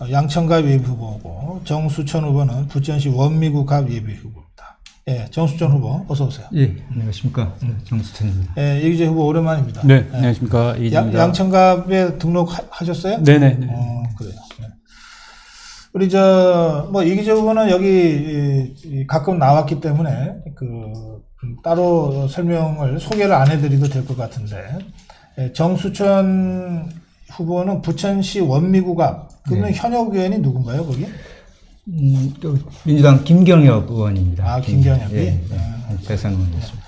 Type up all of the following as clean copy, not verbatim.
양천갑 예비 후보고 정수천 후보는 부천시 원미구갑 예비 후보입니다. 예, 정수천 후보 어서 오세요. 예, 안녕하십니까. 정수천입니다. 예, 이기재 후보 오랜만입니다. 네, 안녕하십니까. 양천갑에 등록하셨어요? 네네. 그래요. 네. 우리 이기재 후보는 여기 가끔 나왔기 때문에 따로 소개를 안 해드리도 될 것 같은데, 정수천 후보는 부천시 원미구갑. 그러면 현역 의원이 누군가요, 거기? 또 민주당 김경엽 의원입니다. 아, 김경엽이? 예, 대선 의원이었습니다.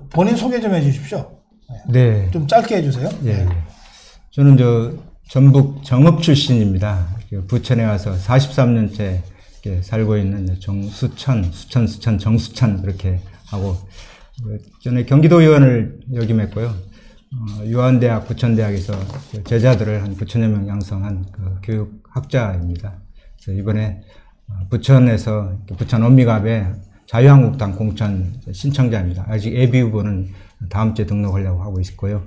본인 소개 좀 해주십시오. 네. 좀 짧게 해주세요. 예. 저는 전북 정읍 출신입니다. 부천에 와서 43년째 살고 있는 정수천, 수천, 정수천 그렇게 하고, 전에 경기도 의원을 역임했고요. 유한대학, 부천대학에서 제자들을 한 9천여 명 양성한 교육학자입니다. 그래서 이번에 부천에서 부천 원미갑에 자유한국당 공천 신청자입니다. 아직 예비 후보는 다음 주에 등록하려고 하고 있고요.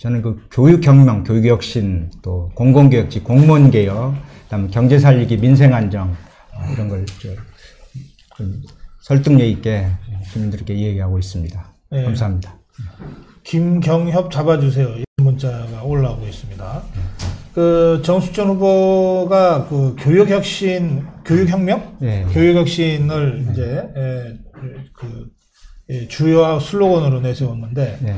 저는 교육혁명, 교육혁신, 또 공공교육지, 공무원개혁, 그다음에 경제살리기, 민생안정 이런 걸 설득력 있게 주민들께 이야기하고 있습니다. 네. 감사합니다. 김경협 잡아주세요. 이런 문자가 올라오고 있습니다. 정수천 후보가 교육혁신, 교육혁명? 네. 교육혁신을 이제, 주요 슬로건으로 내세웠는데, 네.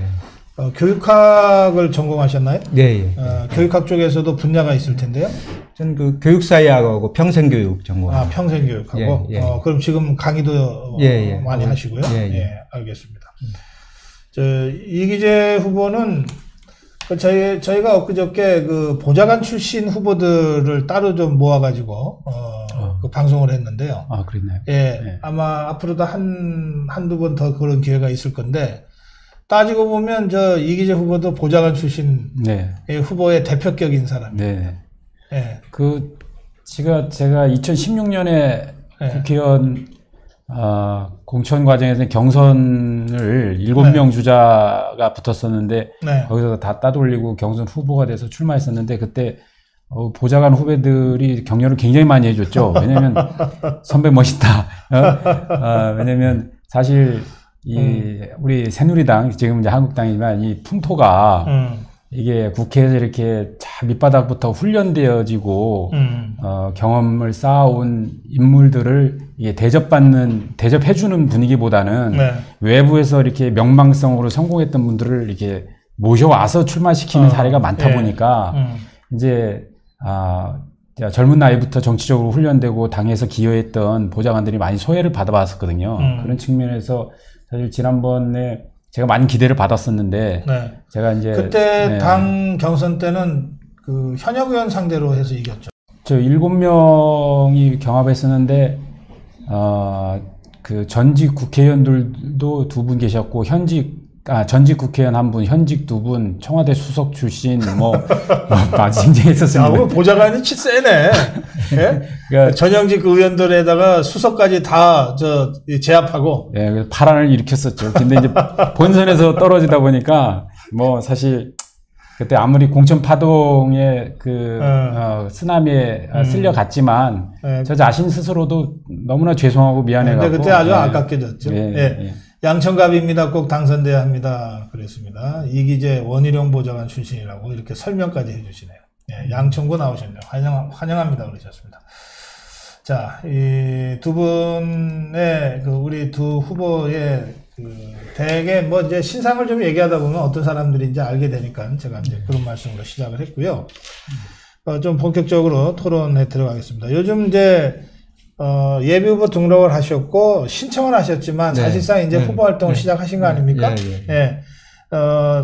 교육학을 전공하셨나요? 네. 교육학 쪽에서도 분야가 있을 텐데요. 저는 교육사회학하고 평생교육 전공. 아, 평생교육하고? 예. 그럼 지금 강의도 많이 하시고요? 예, 알겠습니다. 이기재 후보는 저희가 엊그저께 보좌관 출신 후보들을 따로 좀 모아가지고 방송을 했는데요. 아, 그랬나요? 예, 네. 아마 앞으로도 한두 번 더 그런 기회가 있을 건데, 따지고 보면 이기재 후보도 보좌관 출신 후보의 대표격인 사람입니다. 네. 예. 제가 2016년에 국회의원 공천 과정에서 경선을 7명 주자가 붙었었는데 거기서 다 따돌리고 경선 후보가 돼서 출마했었는데, 그때 보좌관 후배들이 격려를 굉장히 많이 해줬죠. 왜냐면 선배 멋있다. 왜냐면 사실 우리 새누리당, 지금 이제 한국당이지만 이 풍토가 이게 국회에서 이렇게 밑바닥부터 훈련되어지고 경험을 쌓아온 인물들을 이게 대접해주는 분위기보다는 외부에서 이렇게 명망성으로 성공했던 분들을 이렇게 모셔와서 출마시키는 사례가 많다 보니까 이제 젊은 나이부터 정치적으로 훈련되고 당에서 기여했던 보좌관들이 많이 소외를 받아봤었거든요. 그런 측면에서 사실 지난번에 제가 많은 기대를 받았었는데, 제가 이제 그때 당 경선 때는 현역 의원 상대로 해서 이겼죠. 7명이 경합했었는데, 전직 국회의원들도 2분 계셨고, 전직 국회의원 1분, 현직 2분, 청와대 수석 출신, 쟁쟁했었습니다. 보좌관이 세네. 예? 그러니까 전형직 의원들에다가 수석까지 다 제압하고. 예, 그래서 파란을 일으켰었죠. 근데 이제 본선에서 떨어지다 보니까, 사실, 그때 아무리 공천 파동에 쓰나미에 쓸려갔지만, 저 자신 스스로도 너무나 죄송하고 미안해가지고. 근데 그때 아주 아깝게 졌죠. 양천갑입니다. 꼭 당선돼야 합니다. 그랬습니다. 이기재 원희룡 보좌관 출신이라고 이렇게 설명까지 해주시네요. 양천구 나오셨네요. 환영합니다. 그러셨습니다. 자, 이 두 분의 우리 두 후보의 대개 이제 신상을 좀 얘기하다 보면 어떤 사람들인지 알게 되니까 제가 이제 그런 말씀으로 시작을 했고요. 좀 본격적으로 토론에 들어가겠습니다. 요즘 이제 예비 후보 등록을 하셨고 신청을 하셨지만 사실상 이제 후보 활동을 시작하신 거 아닙니까?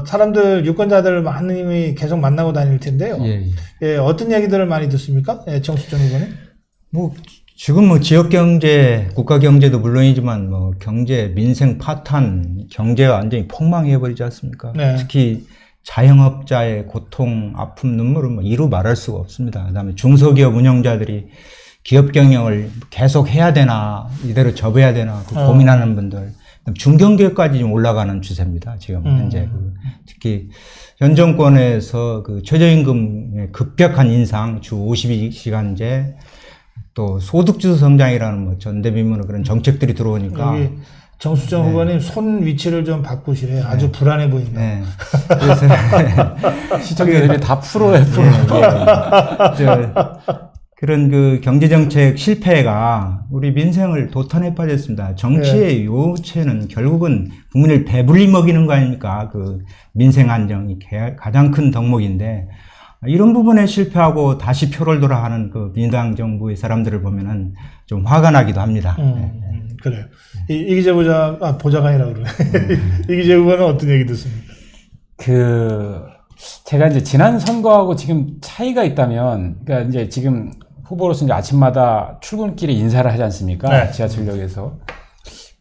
사람들, 유권자들 많이 계속 만나고 다닐 텐데요. 어떤 얘기들을 많이 듣습니까? 정수천 후보는? 지금 지역 경제, 국가 경제도 물론이지만 경제, 민생 파탄, 경제가 완전히 폭망해버리지 않습니까? 특히 자영업자의 고통, 아픔, 눈물은 이루 말할 수가 없습니다. 그다음에 중소기업 운영자들이 기업 경영을 계속 해야 되나, 이대로 접어야 되나 고민하는 분들, 중경계까지 좀 올라가는 추세입니다. 지금 현재 특히 현 정권에서 그 최저임금의 급격한 인상, 주 52시간제, 또 소득주도 성장이라는 뭐 전대미문의 그런 정책들이 들어오니까 여기 정수정 후보님 손 위치를 좀 바꾸시래. 아주 불안해 보인다. 네. 그래서 시청자들이 다 프로에 프로. 그런 그 경제정책 실패가 우리 민생을 도탄에 빠졌습니다. 정치의 요체는 결국은 국민을 배불리 먹이는 거 아닙니까? 그 민생 안정이 가장 큰 덕목인데, 이런 부분에 실패하고 다시 표를 돌아 하는 그 민주당 정부의 사람들을 보면은 좀 화가 나기도 합니다. 그래요. 이기재 보좌관이라고 그러네. 이기재 후보는 어떤 얘기 듣습니까? 제가 이제 지난 선거하고 지금 차이가 있다면, 그러니까 이제 지금 후보로서 이제 아침마다 출근길에 인사를 하지 않습니까? 네. 지하철역에서.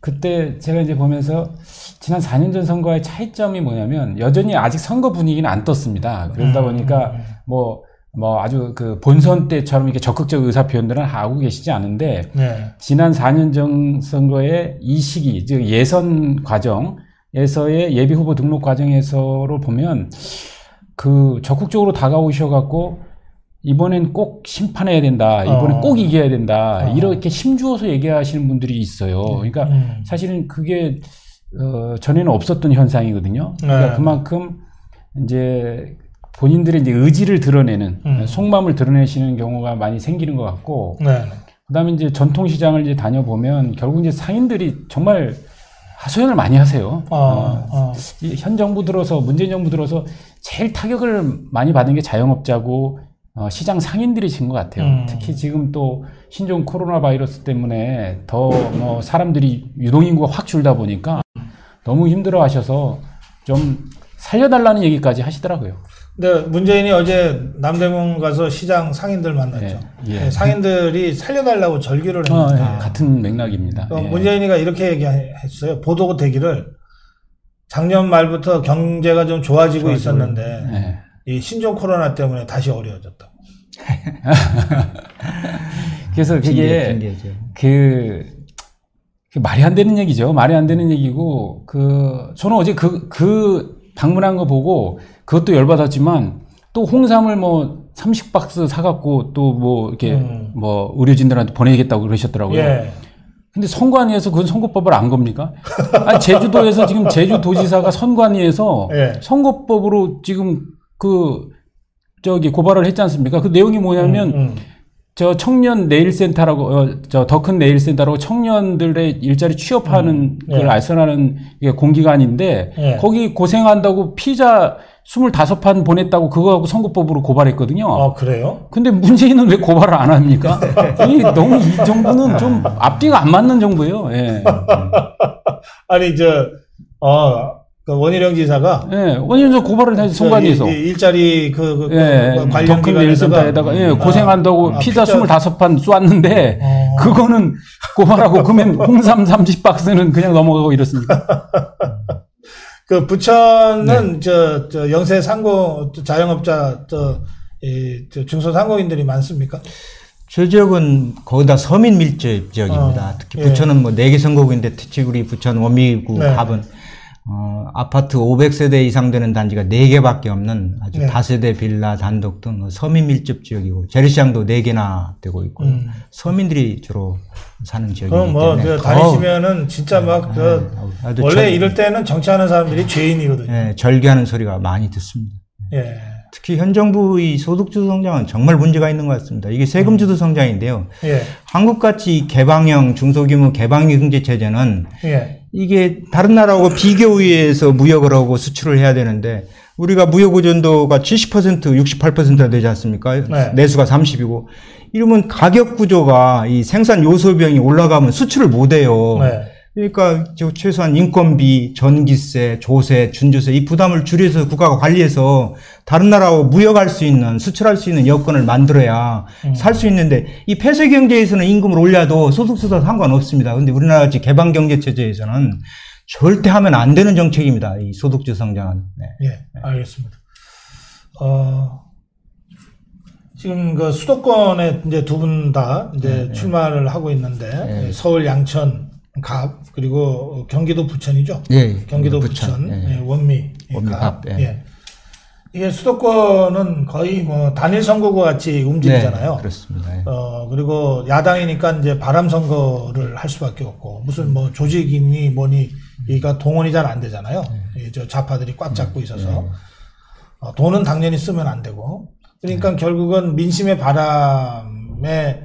그때 제가 이제 보면서 지난 4년 전 선거의 차이점이 뭐냐면 여전히 아직 선거 분위기는 안 떴습니다. 그러다 보니까 뭐 아주 그 본선 때처럼 이렇게 적극적 의사 표현들은 하고 계시지 않은데 네. 지난 4년 전 선거의 이 시기, 즉 예선 과정에서의 예비 후보 등록 과정에서로 보면 그 적극적으로 다가오셔갖고 이번엔 꼭 심판해야 된다. 이번엔 꼭 이겨야 된다. 이렇게 힘주어서 얘기하시는 분들이 있어요. 그러니까 사실은 그게 전에는 없었던 현상이거든요. 그러니까 그만큼 이제 본인들의 이제 의지를 드러내는 속마음을 드러내시는 경우가 많이 생기는 것 같고, 그다음에 이제 전통시장을 이제 다녀보면 결국 이제 상인들이 정말 하소연을 많이 하세요. 현 정부 들어서 문재인 정부 들어서 제일 타격을 많이 받은 게 자영업자고 시장 상인들이신 것 같아요. 특히 지금 또 신종 코로나 바이러스 때문에 더 뭐 사람들이 유동인구가 확 줄다 보니까 너무 힘들어 하셔서 좀 살려달라는 얘기까지 하시더라고요. 네, 문재인이 어제 남대문 가서 시장 상인들 만났죠. 상인들이 살려달라고 절규를 했는데 같은 맥락입니다. 문재인이가 이렇게 얘기했어요. 보도 대기를 작년 말부터 경제가 좀 좋아지고 있었는데 이 신종 코로나 때문에 다시 어려워졌다고. 그래서 그게 그 말이 안 되는 얘기죠. 말이 안 되는 얘기고, 저는 어제 방문한 거 보고 그것도 열받았지만 또 홍삼을 뭐 30박스 사갖고 또 뭐 이렇게 뭐 의료진들한테 보내겠다고 그러셨더라고요. 근데 선관위에서 그건 선거법을 안 겁니까? 아니, 제주도에서 지금 제주도지사가 선관위에서 선거법으로 지금 고발을 했지 않습니까? 그 내용이 뭐냐면, 저 청년 네일센터라고, 더 큰 네일센터라고 청년들의 일자리 취업하는 걸 알선하는 공기관인데, 거기 고생한다고 피자 25판 보냈다고 그거하고 선거법으로 고발했거든요. 아, 그래요? 근데 문재인은 왜 고발을 안 합니까? 이 정부는 좀 앞뒤가 안 맞는 정부예요. 아니, 그 원희룡 지사가 원희룡 지사 고발을 해서 선관위에서 일자리 관련 기관에다가 고생한다고 피자 25판 쏘았는데 그거는 고발하고 그러면 홍삼 30박스는 그냥 넘어가고 이렇습니까? 그 부천은 영세 상고 자영업자 중소상공인들이 많습니까? 저 지역은 거의 다 서민 밀집 지역입니다. 특히 부천은 뭐 4개 선거구인데 특히 우리 부천 원미구 갑은 아파트 500세대 이상 되는 단지가 4개밖에 없는 아주 다세대 빌라 단독 등 서민 밀집 지역이고, 재래시장도 4개나 되고 있고요. 서민들이 주로 사는 지역이기 때문에. 그럼 다니시면은 진짜 원래 이럴 때는 정치하는 사람들이 죄인이거든요. 절규하는 소리가 많이 듣습니다. 특히 현 정부의 소득주도 성장은 정말 문제가 있는 것 같습니다. 이게 세금주도 성장인데요. 한국같이 개방형 중소규모 개방형 경제 체제는 이게 다른 나라하고 비교해서 무역을 하고 수출을 해야 되는데, 우리가 무역 의존도가 70%, 68%가 되지 않습니까? 내수가 30이고. 이러면 가격 구조가 이 생산 요소 비용이 올라가면 수출을 못 해요. 그러니까 최소한 인건비, 전기세, 조세, 준조세 이 부담을 줄여서 국가가 관리해서 다른 나라하고 무역할 수 있는, 수출할 수 있는 여건을 만들어야 살 수 있는데, 이 폐쇄 경제에서는 임금을 올려도 소득주도 상관없습니다. 근데 우리나라 같이 개방 경제 체제에서는 절대 하면 안 되는 정책입니다. 이 소득주 성장은. 알겠습니다. 지금 그 수도권에 이제 두 분 다 이제 출마를 하고 있는데 서울 양천 갑, 그리고 경기도 부천이죠. 예, 경기도 부천, 예, 원미 갑. 예. 이게 수도권은 거의 뭐 단일 선거구 같이 움직이잖아요. 네, 그렇습니다. 예. 그리고 야당이니까 이제 바람 선거를 할 수밖에 없고, 무슨 뭐 조직이니 뭐니, 이가 동원이 잘 안 되잖아요. 저 좌파들이 꽉 잡고 있어서. 돈은 당연히 쓰면 안 되고. 그러니까 결국은 민심의 바람에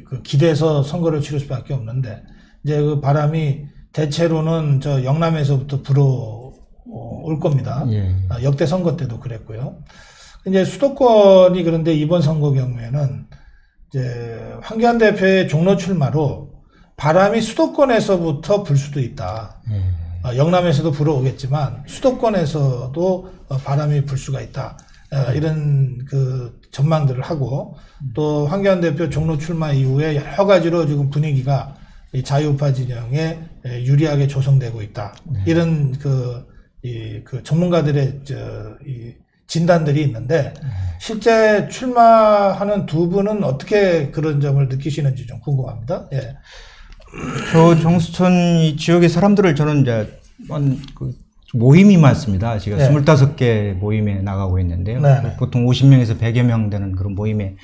그 기대서 선거를 치를 수밖에 없는데, 이제 그 바람이 대체로는 저 영남에서부터 불어올 겁니다. 역대 선거 때도 그랬고요. 이제 수도권이 그런데 이번 선거 경우에는 이제 황교안 대표의 종로 출마로 바람이 수도권에서부터 불 수도 있다. 영남에서도 불어오겠지만 수도권에서도 바람이 불 수가 있다. 이런 그 전망들을 하고, 또 황교안 대표 종로 출마 이후에 여러 가지로 지금 분위기가 이 자유우파 진영에 유리하게 조성되고 있다. 이런 그 전문가들의 이 진단들이 있는데, 실제 출마하는 두 분은 어떻게 그런 점을 느끼시는지 좀 궁금합니다. 예. 저 정수천 이 지역의 사람들을 저는 이제 그 모임이 많습니다. 제가 25개 모임에 나가고 있는데요. 보통 50명에서 100여 명 되는 그런 모임에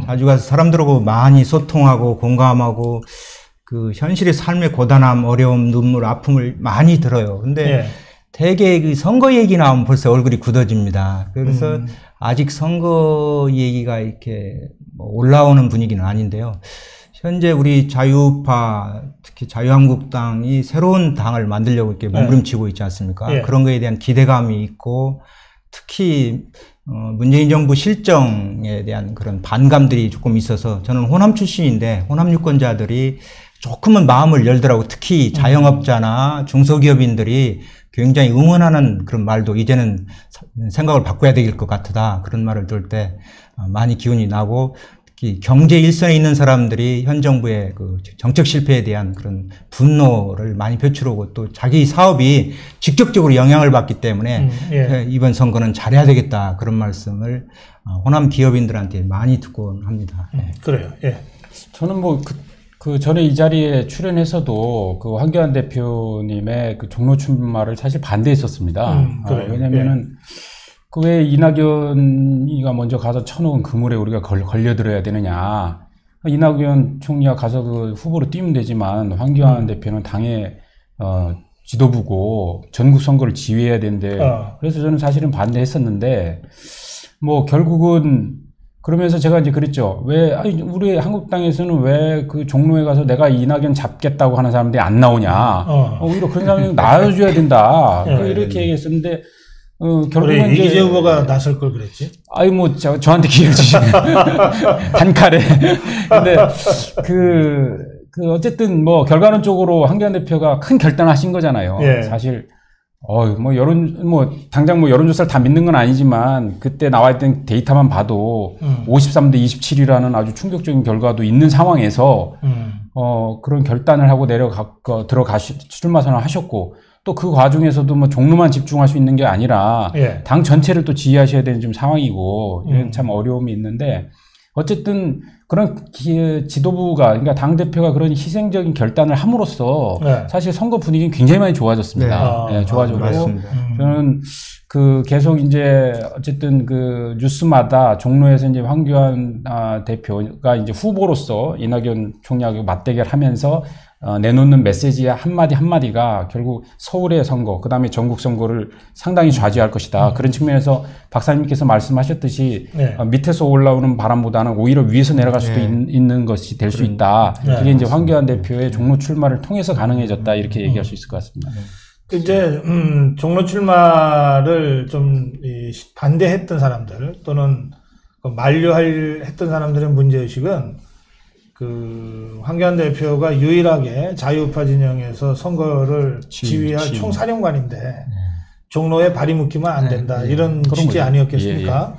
자주 가서 사람들하고 많이 소통하고 공감하고 그 현실의 삶의 고단함, 어려움, 눈물, 아픔을 많이 들어요. 근데 대개 그 선거 얘기 나오면 벌써 얼굴이 굳어집니다. 그래서 아직 선거 얘기가 이렇게 뭐 올라오는 분위기는 아닌데요. 현재 우리 자유우파, 특히 자유한국당이 새로운 당을 만들려고 이렇게 몸부림치고 있지 않습니까? 그런 거에 대한 기대감이 있고, 특히 문재인 정부 실정에 대한 그런 반감들이 조금 있어서, 저는 호남 출신인데 호남 유권자들이 조금은 마음을 열더라고. 특히 자영업자나 중소기업인들이 굉장히 응원하는 그런 말도 이제는 생각을 바꿔야 될 것 같다. 그런 말을 들을 때 많이 기운이 나고, 특히 경제 일선에 있는 사람들이 현 정부의 그 정책 실패에 대한 그런 분노를 많이 표출하고, 또 자기 사업이 직접적으로 영향을 받기 때문에 이번 선거는 잘해야 되겠다. 그런 말씀을 호남 기업인들한테 많이 듣곤 합니다. 그래요. 예. 저는 뭐 그 전에 이 자리에 출연해서도 그 황교안 대표님의 그 종로 출마를 사실 반대했었습니다. 왜냐면은 그 왜 이낙연이가 먼저 가서 쳐놓은 그물에 우리가 걸려들어야 되느냐. 이낙연 총리가 가서 그 후보로 뛰면 되지만 황교안 대표는 당의 지도부고 전국 선거를 지휘해야 되는데, 그래서 저는 사실은 반대했었는데, 뭐 결국은 그러면서 제가 이제 그랬죠. 왜 우리 한국당에서는 왜 그 종로에 가서 내가 이낙연 잡겠다고 하는 사람들이 안 나오냐. 오히려 그런 사람이 나와줘야 된다. 이렇게 얘기했었는데, 결국은 이제 이기재 후보가 나설 걸 그랬지. 아이 뭐 저한테 기회를 주시네. 단칼에. 근데 어쨌든 뭐 결과론적으로 황교안 대표가 큰 결단을 하신 거잖아요. 사실 당장 뭐 여론조사를 다 믿는 건 아니지만, 그때 나와 있던 데이터만 봐도 53대 27이라는 아주 충격적인 결과도 있는 상황에서 그런 결단을 하고 출마 선언을 하셨고, 또 그 과정에서도 뭐 종로만 집중할 수 있는 게 아니라 당 전체를 또 지휘하셔야 되는 좀 상황이고, 이런 참 어려움이 있는데, 어쨌든 그런 지도부가, 그러니까 당대표가 그런 희생적인 결단을 함으로써 사실 선거 분위기는 굉장히 많이 좋아졌습니다. 좋아졌고, 저는 계속 이제 어쨌든 그 뉴스마다 종로에서 이제 황교안 대표가 이제 후보로서 이낙연 총리하고 맞대결 하면서 내놓는 메시지 한마디가 결국 서울의 선거, 그 다음에 전국 선거를 상당히 좌지할 것이다. 그런 측면에서 박사님께서 말씀하셨듯이 밑에서 올라오는 바람보다는 오히려 위에서 내려갈 수도 있는 것이 될 수 있다. 그게 이제 황교안 대표의 종로 출마를 통해서 가능해졌다. 이렇게 얘기할 수 있을 것 같습니다. 이제 종로 출마를 좀 반대했던 사람들, 또는 만류했던 사람들의 문제의식은 황교안 대표가 유일하게 자유우파 진영에서 선거를 지휘할 총사령관인데 종로에 발이 묶이면 안 된다. 이런 취지 아니었겠습니까?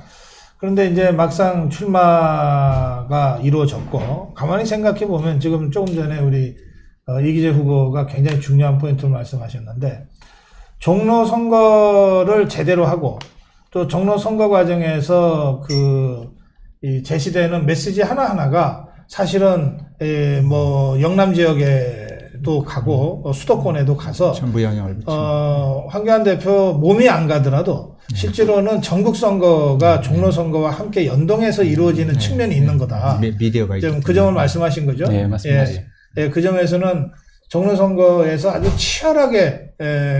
그런데 이제 막상 출마가 이루어졌고, 가만히 생각해 보면 지금 조금 전에 우리 이기재 후보가 굉장히 중요한 포인트를 말씀하셨는데, 종로 선거를 제대로 하고, 또 종로 선거 과정에서 제시되는 메시지 하나하나가 사실은 뭐 영남 지역에는 또 가고 수도권에도 가서 전부 영향을 미치고 황교안 대표 몸이 안 가더라도 실제로는 전국 선거가 종로 선거와 함께 연동해서 이루어지는 측면이 있는 거다. 미디어가 지금 그 점을 말씀하신 거죠? 네, 맞습니다. 그 점에서는 종로 선거에서 아주 치열하게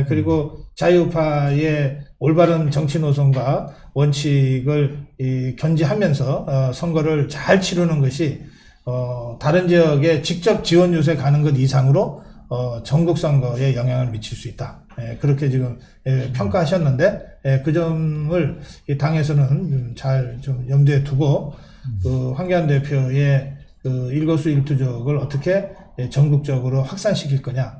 그리고 자유파의 올바른 정치 노선과 원칙을 견지하면서 선거를 잘 치르는 것이 다른 지역에 직접 지원 유세 가는 것 이상으로 전국 선거에 영향을 미칠 수 있다. 그렇게 지금 평가하셨는데 그 점을 이 당에서는 잘 좀 염두에 두고 그 황교안 대표의 그 일거수일투족을 어떻게 전국적으로 확산시킬 거냐,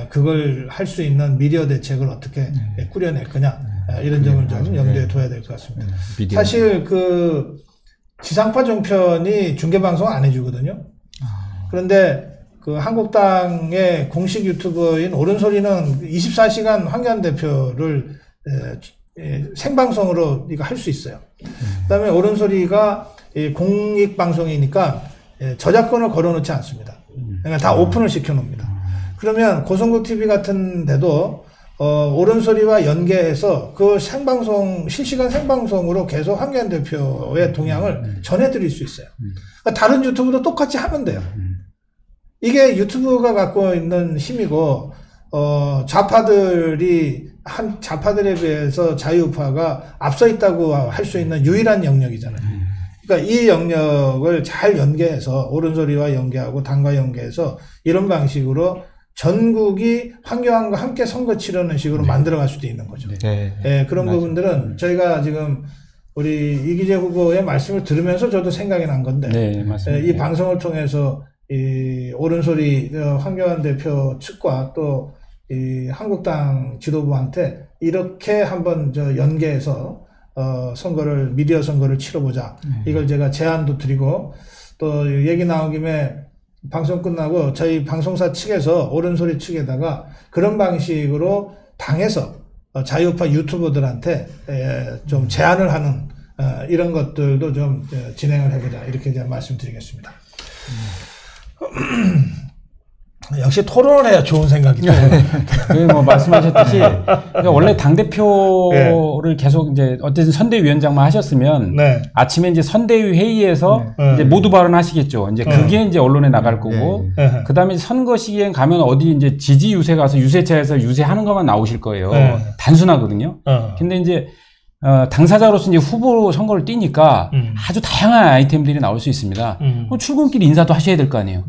그걸 할 수 있는 미디어 대책을 어떻게 꾸려낼 거냐, 이런 점을 좀 염두에 둬야 될 것 같습니다. 사실 그 지상파 종편이 중계방송 안 해주거든요. 그런데 그 한국당의 공식 유튜버인 옳은소리는 24시간 황교안 대표를 생방송으로 이거 할 수 있어요. 그다음에 옳은소리가 공익방송이니까 저작권을 걸어놓지 않습니다. 그러니까 다 오픈을 시켜놓습니다. 그러면 고성국 TV 같은 데도 옳은소리와 연계해서 그 생방송, 실시간 생방송으로 계속 황교안 대표의 동향을 전해드릴 수 있어요. 그러니까 다른 유튜브도 똑같이 하면 돼요. 이게 유튜브가 갖고 있는 힘이고, 좌파들에 비해서 자유파가 앞서 있다고 할 수 있는 유일한 영역이잖아요. 그러니까 이 영역을 잘 연계해서, 옳은소리와 연계하고 당과 연계해서 이런 방식으로 전국이 황교안과 함께 선거 치르는 식으로 만들어갈 수도 있는 거죠. 그런 맞아요. 부분들은 저희가 지금 우리 이기재 후보의 말씀을 들으면서 저도 생각이 난 건데, 이 방송을 통해서 이 옳은소리 황교안 대표 측과 또 이 한국당 지도부한테 이렇게 한번 연계해서 미디어 선거를 치러보자. 이걸 제가 제안도 드리고, 또 얘기 나온 김에 방송 끝나고 저희 방송사 측에서 옳은소리 측에다가 그런 방식으로 당에서 자유파 유튜버들한테 좀 제안을 하는 이런 것들도 좀 진행을 해보자. 이렇게 제가 말씀드리겠습니다. 역시 토론을 해야 좋은 생각이 들어요. 뭐 말씀하셨듯이 그러니까 원래 당 대표를 계속 이제 어쨌든 선대위원장만 하셨으면 아침에 이제 선대위 회의에서 이제 모두 발언하시겠죠. 이제 그게 이제 언론에 나갈 거고 그다음에 선거 시기엔 가면 어디 이제 지지 유세 가서 유세차에서 유세하는 것만 나오실 거예요. 단순하거든요. 근데 이제 당사자로서 이제 후보 선거를 뛰니까 아주 다양한 아이템들이 나올 수 있습니다. 출근길 인사도 하셔야 될 거 아니에요.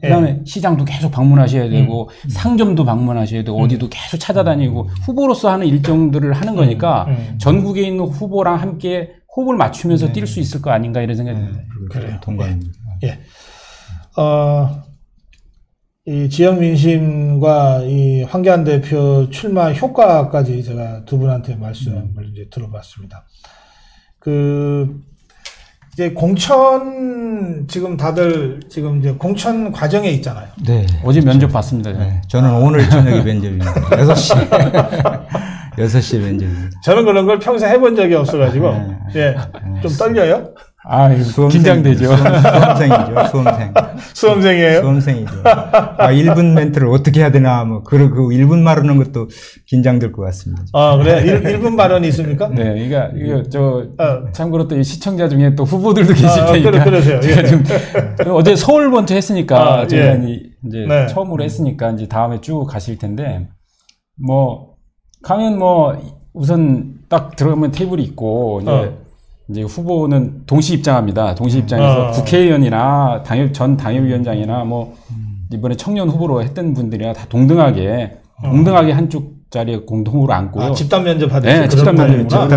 그다음에 시장도 계속 방문하셔야 되고 상점도 방문하셔야 되고 어디도 계속 찾아다니고 후보로서 하는 일정들을 하는 거니까 전국에 있는 후보랑 함께 호흡을 맞추면서 뛸 수 있을 거 아닌가 이런 생각이 듭니다. 그래요. 동감입니다. 이 지역 민심과 이 황교안 대표 출마 효과까지 제가 두 분한테 말씀을 이제 들어봤습니다. 이제 공천 지금 다들 지금 이제 공천 과정에 있잖아요. 네. 어제 면접 봤습니다. 저는 오늘 저녁에 면접입니다. 6시. 6시에 면접입니다. 저는 그런 걸 평생 해본 적이 없어가지고 좀 떨려요. 긴장되죠. 수험생이죠, 수험생. 수험생이에요? 수험생이죠. 1분 멘트를 어떻게 해야 되나, 그 1분 말하는 것도 긴장될 것 같습니다. 그래? 1분 발언이 있습니까? 네, 참고로 또 시청자 중에 또 후보들도 계실 테니까. 그러세요. 어제 서울 번째 했으니까, 제가 이제 처음으로 했으니까, 이제 다음에 쭉 가실 텐데, 가면 우선 딱 들어가면 테이블이 있고, 이제 후보는 동시 입장합니다. 동시 입장에서 국회의원이나 전 당협위원장이나 이번에 청년 후보로 했던 분들이나 다 동등하게 한쪽 자리에 공동으로 앉고요. 집단 면접하듯이. 네, 집단 면접.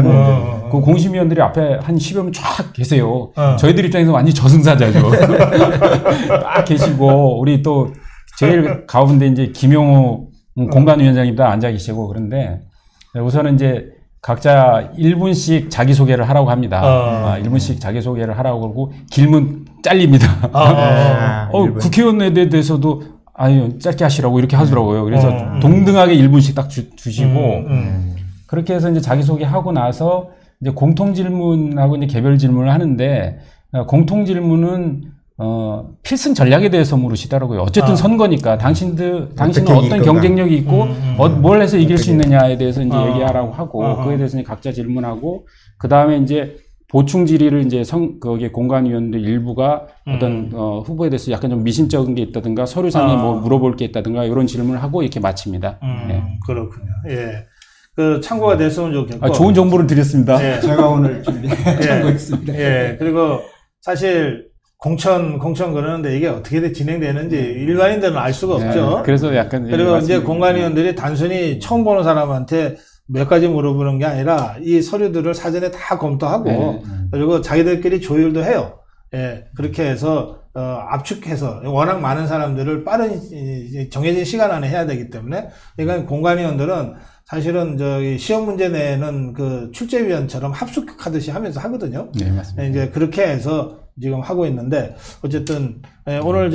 그 공심위원들이 앞에 한 10여 명 쫙 계세요. 저희들 입장에서 완전 저승사자죠. 딱 계시고, 우리 또 제일 가운데 이제 김용호 공관위원장님도 앉아 계시고 그런데 우선은 이제 각자 1분씩 자기소개를 하라고 합니다. 1분씩 자기소개를 하라고 그러고 길문 잘립니다. 국회의원에 대해서도 짧게 하시라고 이렇게 하더라고요. 그래서 동등하게 1분씩 딱 주시고 그렇게 해서 이제 자기소개하고 나서 이제 공통질문하고 이제 개별질문을 하는데 공통질문은 필승 전략에 대해서 물으시더라고요. 어쨌든 선거니까 당신은 어떤 경쟁력이 있고 뭘 해서 이길 수 있느냐에 대해서 이제 얘기하라고 하고 그에 대해서 각자 질문하고 그 다음에 이제 보충 질의를 이제 거기에 공관위원들 일부가 어떤 후보에 대해서 약간 좀 미심쩍은 게 있다든가 서류상에 뭐 물어볼 게 있다든가 이런 질문을 하고 이렇게 마칩니다. 네. 그렇군요. 예. 그 참고가 됐으면 좋겠고. 좋은 정보를 드렸습니다. 예. 제가 오늘 참고했습니다. 예. 그리고 사실 공천 그러는데 이게 어떻게 진행되는지 일반인들은 알 수가 없죠. 그래서 약간 그리고 이제 공관위원들이 단순히 처음 보는 사람한테 몇 가지 물어보는 게 아니라 이 서류들을 사전에 다 검토하고 그리고 자기들끼리 조율도 해요. 예, 그렇게 해서 압축해서 워낙 많은 사람들을 빠른 정해진 시간 안에 해야 되기 때문에 그러니까 공관위원들은 사실은 저기 시험 문제 내는 그 출제위원처럼 합숙하듯이 하면서 하거든요. 네, 맞습니다. 이제 그렇게 해서 지금 하고 있는데 어쨌든 오늘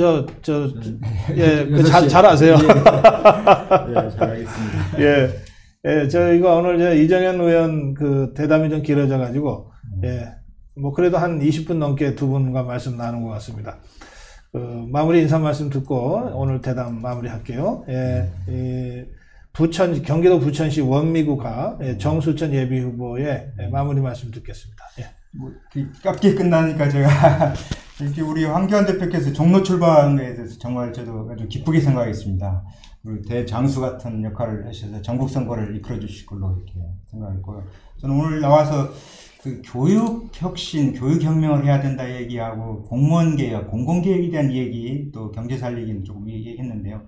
잘 아세요. 예, 잘 알겠습니다. 예, 저희가 오늘 이정현 의원 그 대담이 좀 길어져 가지고 뭐 그래도 한 20분 넘게 두 분과 말씀 나눈 것 같습니다. 마무리 인사 말씀 듣고 오늘 대담 마무리할게요. 경기도 부천시 원미구가 정수천 예비 후보의 마무리 말씀 듣겠습니다. 뭐 짧게 끝나니까 제가 이렇게 우리 황교안 대표께서 종로 출발에 대해서 정말 저도 아주 기쁘게 생각했습니다. 대장수 같은 역할을 하셔서 전국 선거를 이끌어 주실 걸로 이렇게 생각했고요. 저는 오늘 나와서 그 교육 혁신, 교육 혁명을 해야 된다 얘기하고 공무원 개혁, 공공 개혁에 대한 얘기 또 경제 살리기는 조금 얘기했는데요.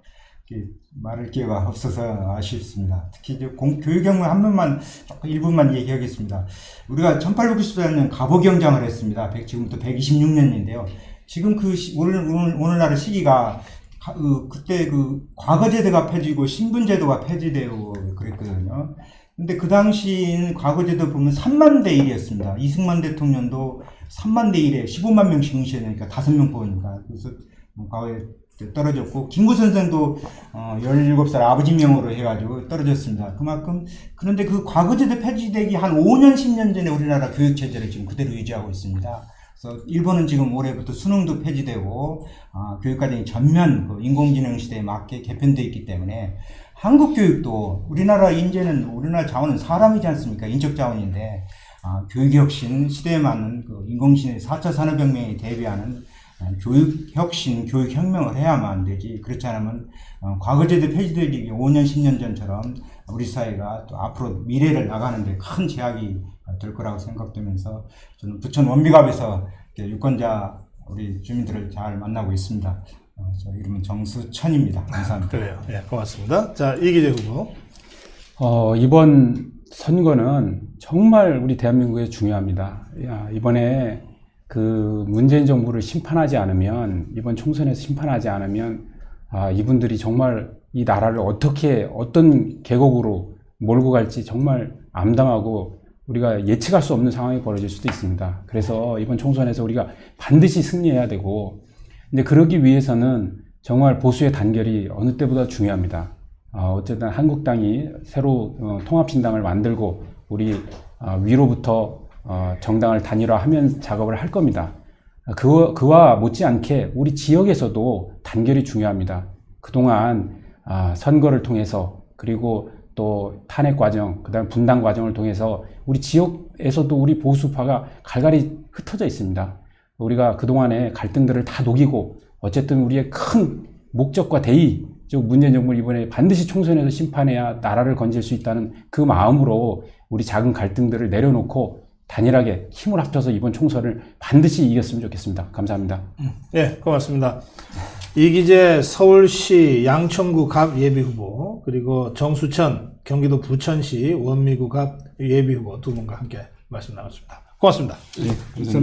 말할 기회가 없어서 아쉽습니다. 특히 이제 교육 혁명 한 번만 조금 1분만 얘기하겠습니다. 우리가 1894년 갑오경장을 했습니다. 지금부터 126년인데요. 지금 오늘날의 시기가 그때 과거제도가 폐지고 신분제도가 폐지되고 그랬거든요. 근데 그 당시인 과거제도 보면 3만 대 1이었습니다. 이승만 대통령도 3만 대 1에 15만 명씩 응시해야 되니까 5명 뽑으니까. 그래서 과거에 떨어졌고, 김구 선생도 17살 아버지 명으로 해가지고 떨어졌습니다. 그런데 그 과거제도 폐지되기 한 5년, 10년 전에 우리나라 교육체제를 지금 그대로 유지하고 있습니다. 그래서 일본은 지금 올해부터 수능도 폐지되고 교육과정이 전면 인공지능 시대에 맞게 개편되어 있기 때문에 한국 교육도 우리나라 인재는 우리나라 자원은 사람이지 않습니까? 인적 자원인데 교육혁신 시대에 맞는 인공지능 4차 산업혁명에 대비하는 교육혁신, 교육혁명을 해야만 안 되지. 그렇지 않으면 과거제도 폐지되기 5년, 10년 전처럼 우리 사회가 또 앞으로 미래를 나가는 데 큰 제약이 될 거라고 생각되면서 저는 부천 원미갑에서 유권자 우리 주민들을 잘 만나고 있습니다. 저 이름은 정수천입니다. 감사합니다. 그래요. 예, 고맙습니다. 자, 이기재 후보. 이번 선거는 정말 우리 대한민국에 중요합니다. 이번에 그 문재인 정부를 심판하지 않으면, 이번 총선에서 심판하지 않으면 이분들이 정말 이 나라를 어떤 계곡으로 몰고 갈지 정말 암담하고 우리가 예측할 수 없는 상황이 벌어질 수도 있습니다. 그래서 이번 총선에서 우리가 반드시 승리해야 되고, 이제 그러기 위해서는 정말 보수의 단결이 어느 때보다 중요합니다. 어쨌든 한국당이 새로 통합신당을 만들고 우리 위로부터 정당을 단일화하면 작업을 할 겁니다. 그와 못지않게 우리 지역에서도 단결이 중요합니다. 그동안 선거를 통해서 그리고 또 탄핵 과정, 그다음 분당 과정을 통해서 우리 지역에서도 우리 보수파가 갈갈이 흩어져 있습니다. 우리가 그동안의 갈등들을 다 녹이고 어쨌든 우리의 큰 목적과 대의, 즉 문재인 정부를 이번에 반드시 총선에서 심판해야 나라를 건질 수 있다는 그 마음으로 우리 작은 갈등들을 내려놓고 단일하게 힘을 합쳐서 이번 총선을 반드시 이겼으면 좋겠습니다. 감사합니다. 네, 고맙습니다. 이기재 서울시 양천구 갑 예비후보, 그리고 정수천 경기도 부천시 원미구 갑 예비후보 두 분과 함께 말씀 나눴습니다. 고맙습니다. 네, 감사합니다.